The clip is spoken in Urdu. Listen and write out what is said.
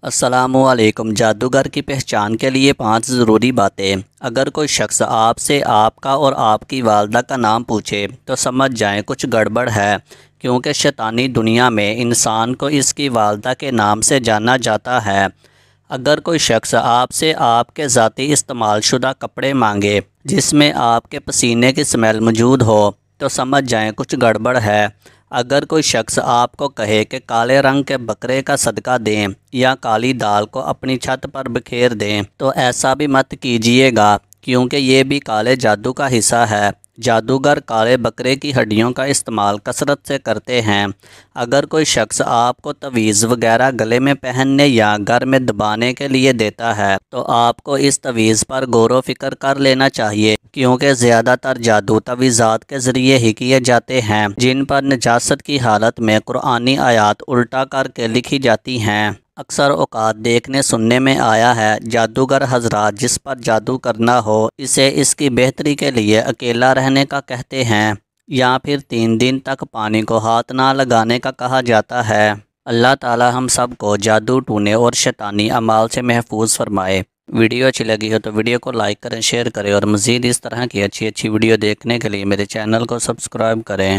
السلام علیکم۔ جادوگر کی پہچان کے لیے 5 ضروری باتیں۔ اگر کوئی شخص آپ سے آپ کا اور آپ کی والدہ کا نام پوچھے تو سمجھ جائیں کچھ گڑبڑ ہے، کیونکہ شیطانی دنیا میں انسان کو اس کی والدہ کے نام سے جانا جاتا ہے۔ اگر کوئی شخص آپ سے آپ کے ذاتی استعمال شدہ کپڑے مانگے جس میں آپ کے پسینے کی سمیل موجود ہو تو سمجھ جائیں کچھ گڑبڑ ہے۔ اگر کوئی شخص آپ کو کہے کہ کالے رنگ کے بکرے کا صدقہ دیں یا کالی دال کو اپنی چھت پر بکھیر دیں تو ایسا بھی مت کیجیے گا، کیونکہ یہ بھی کالے جادو کا حصہ ہے۔ جادوگر کالے بکرے کی ہڈیوں کا استعمال کثرت سے کرتے ہیں۔ اگر کوئی شخص آپ کو تعویذ وغیرہ گلے میں پہننے یا گھر میں دبانے کے لیے دیتا ہے تو آپ کو اس تعویذ پر غور و فکر کر لینا چاہیے، کیونکہ زیادہ تر جادو تعویذات کے ذریعے ہی کیے جاتے ہیں جن پر نجاست کی حالت میں قرآنی آیات الٹا کر کے لکھی جاتی ہیں۔ اکثر اوقات دیکھنے سننے میں آیا ہے جادوگر حضرات جس پر جادو کرنا ہو اسے اس کی بہتری کے لیے اکیلا رہنے کا کہتے ہیں، یا پھر 3 دن تک پانی کو ہاتھ نہ لگانے کا کہا جاتا ہے۔ اللہ تعالی ہم سب کو جادو ٹونے اور شیطانی اعمال سے محفوظ فرمائے۔ ویڈیو اچھی لگی ہو تو ویڈیو کو لائک کریں، شیئر کریں اور مزید اس طرح کی اچھی ویڈیو دیکھنے کے لیے میرے چینل کو سبسکرائب کریں۔